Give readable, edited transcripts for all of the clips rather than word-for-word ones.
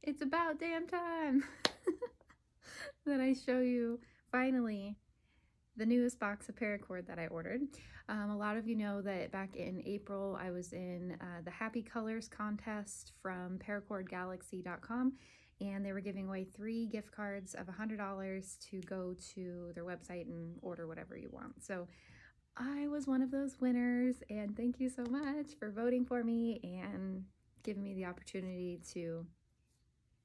It's about damn time that I show you finally the newest box of paracord that I ordered. A lot of you know that back in April I was in the Happy Colors contest from ParakordGalaxy.com, and they were giving away 3 gift cards of $100 to go to their website and order whatever you want. So I was one of those winners, and thank you so much for voting for me and giving me the opportunity to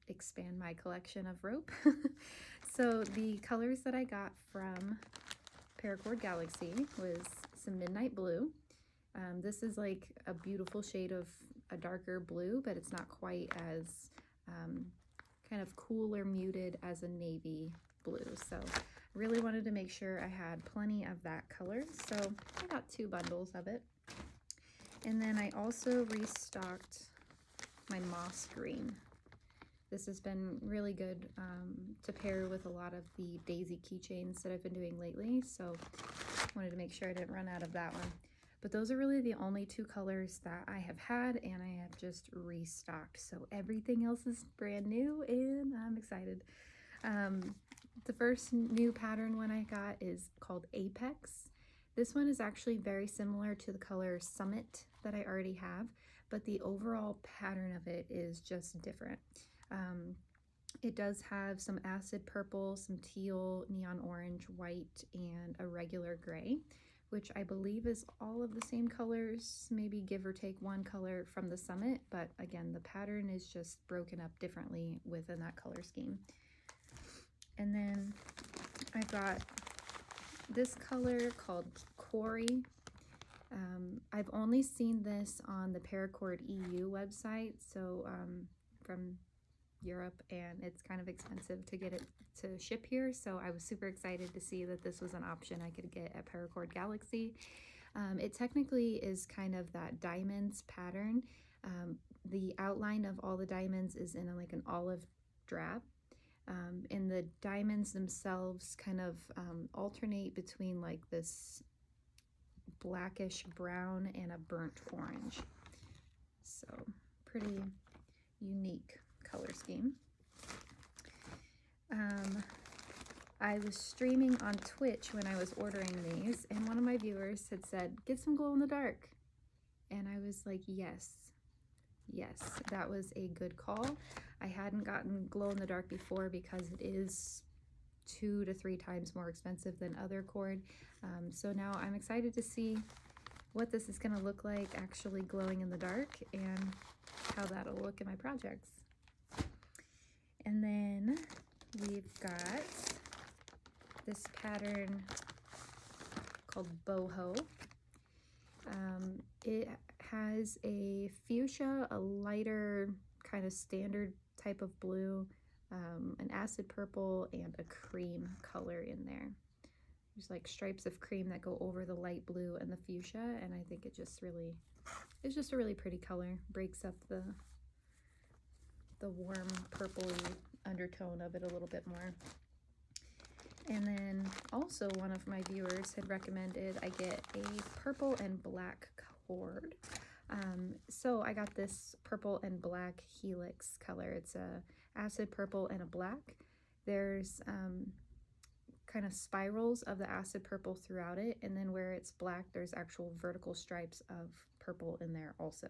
expand my collection of rope. So the colors that I got from Paracord Galaxy was some midnight blue. This is like a beautiful shade of a darker blue, but it's not quite as kind of cooler muted as a navy blue. So really wanted to make sure I had plenty of that color. So I got 2 bundles of it. And then I also restocked my moss green. This has been really good to pair with a lot of the daisy keychains that I've been doing lately, so wanted to make sure I didn't run out of that one. But those are really the only 2 colors that I have had, and I have just restocked. So everything else is brand new, and I'm excited. The first new pattern one I got is called Apex. This one is actually very similar to the color Summit that I already have, but the overall pattern of it is just different. It does have some acid purple, some teal, neon orange, white, and a regular gray, which I believe is all of the same colors, maybe give or take 1 color from the Summit, but again, the pattern is just broken up differently within that color scheme. And then I got this color called Quarry. I've only seen this on the Paracord EU website, so from Europe, and it's kind of expensive to get it to ship here, so I was super excited to see that this was an option I could get at Paracord Galaxy. It technically is kind of that diamonds pattern. The outline of all the diamonds is in like an olive drab, and the diamonds themselves kind of alternate between like this blackish brown and a burnt orange. So pretty unique color scheme. I was streaming on Twitch when I was ordering these, and one of my viewers had said, get some glow in the dark. And I was like, yes, that was a good call. I hadn't gotten glow in the dark before because it is 2 to 3 times more expensive than other cord. So now I'm excited to see what this is going to look like actually glowing in the dark and how that'll look in my projects. And then we've got this pattern called Boho. It has a fuchsia, a lighter kind of standard type of blue, an acid purple, and a cream color in there. There's like stripes of cream that go over the light blue and the fuchsia, and I think it's just a really pretty color. Breaks up the warm purpley undertone of it a little bit more. And then also one of my viewers had recommended I get a purple and black cord. So I got this purple and black Helix color. It's a acid purple and a black. There's kind of spirals of the acid purple throughout it, and then where it's black there's actual vertical stripes of purple in there also.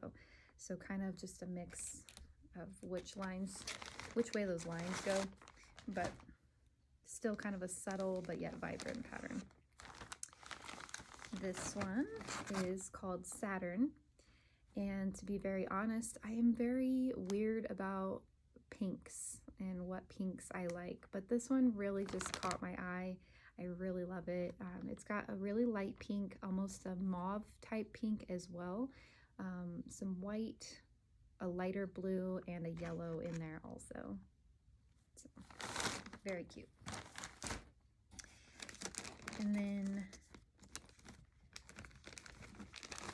So kind of just a mix of which way those lines go, but still kind of a subtle but yet vibrant pattern. This one is called Saturn, and to be very honest, I am very weird about pinks and what pinks I like, but this one really just caught my eye. I really love it. It's got a really light pink, almost a mauve type pink as well, some white, a lighter blue, and a yellow in there also. So very cute. And then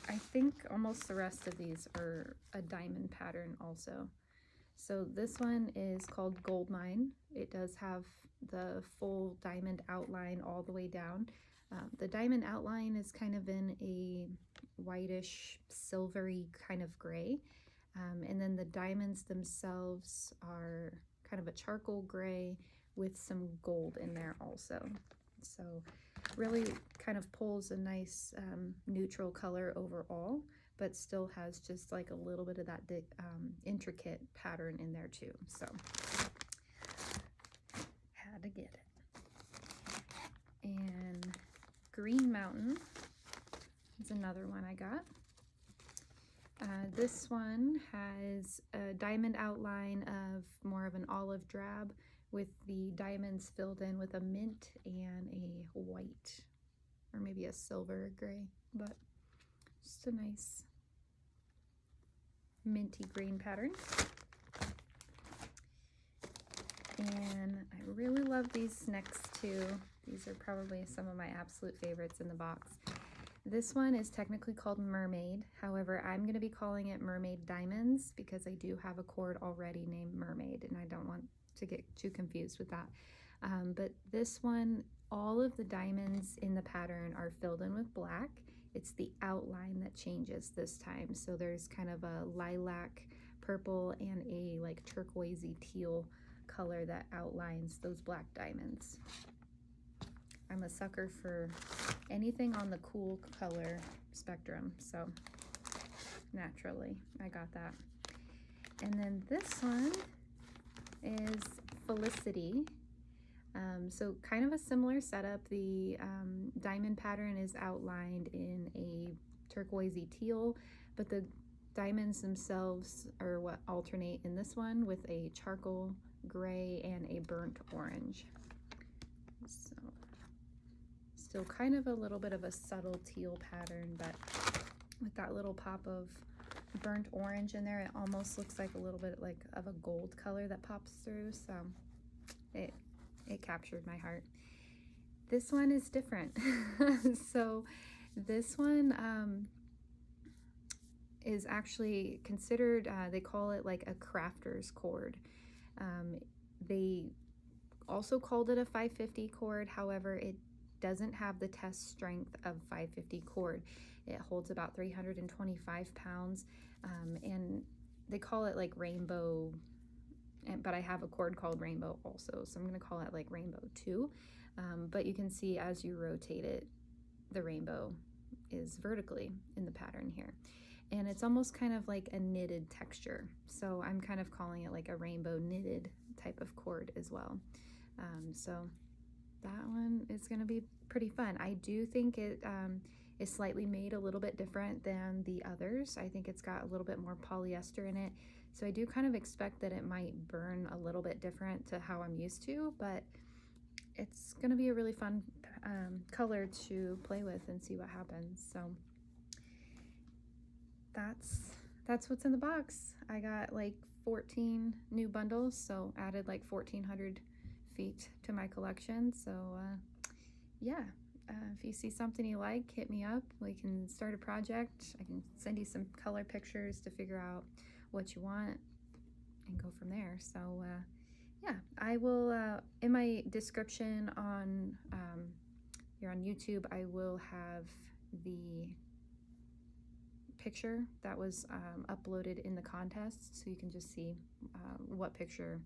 I think almost the rest of these are a diamond pattern also. So this one is called Goldmine. It does have the full diamond outline all the way down. The diamond outline is kind of in a whitish silvery kind of gray. And then the diamonds themselves are kind of a charcoal gray with some gold in there also. So really kind of pulls a nice neutral color overall, but still has just like a little bit of that intricate pattern in there too. So had to get it. And Green Mountain is another one I got. This one has a diamond outline of more of an olive drab with the diamonds filled in with a mint and a white, or maybe a silver gray, but just a nice minty green pattern. And I really love these next two. These are probably some of my absolute favorites in the box. This one is technically called Mermaid. However, I'm going to be calling it Mermaid Diamonds because I do have a cord already named Mermaid, and I don't want to get too confused with that. But this one, all of the diamonds in the pattern are filled in with black. It's the outline that changes this time. So there's kind of a lilac purple and a like turquoisey teal color that outlines those black diamonds. I'm a sucker for anything on the cool color spectrum, so naturally I got that. And then this one is Felicity. So kind of a similar setup. The diamond pattern is outlined in a turquoisey teal, but the diamonds themselves are what alternate in this one with a charcoal gray and a burnt orange. So still kind of a little bit of a subtle teal pattern, but with that little pop of burnt orange in there, it almost looks like a little bit like of a gold color that pops through. So it captured my heart. This one is different. So this one is actually considered, they call it like a crafter's cord. They also called it a 550 cord. However, it doesn't have the test strength of 550 cord. It holds about 325 pounds, and they call it like rainbow, but I have a cord called Rainbow also, so I'm going to call it like Rainbow 2. But you can see as you rotate it, the rainbow is vertically in the pattern here. And it's almost kind of like a knitted texture. So I'm kind of calling it like a rainbow knitted type of cord as well. So that one is going to be pretty fun. I do think it is slightly made a little bit different than the others. I think it's got a little bit more polyester in it. So I do kind of expect that it might burn a little bit different to how I'm used to, but it's going to be a really fun color to play with and see what happens. So that's what's in the box. I got like 14 new bundles, so added like 1,400 feet to my collection. So yeah, if you see something you like, hit me up. We can start a project. I can send you some color pictures to figure out what you want and go from there. So yeah, I will in my description on here on YouTube, I will have the picture that was uploaded in the contest, so you can just see what picture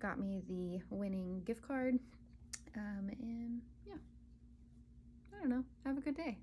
got me the winning gift card. And yeah, I don't know, have a good day.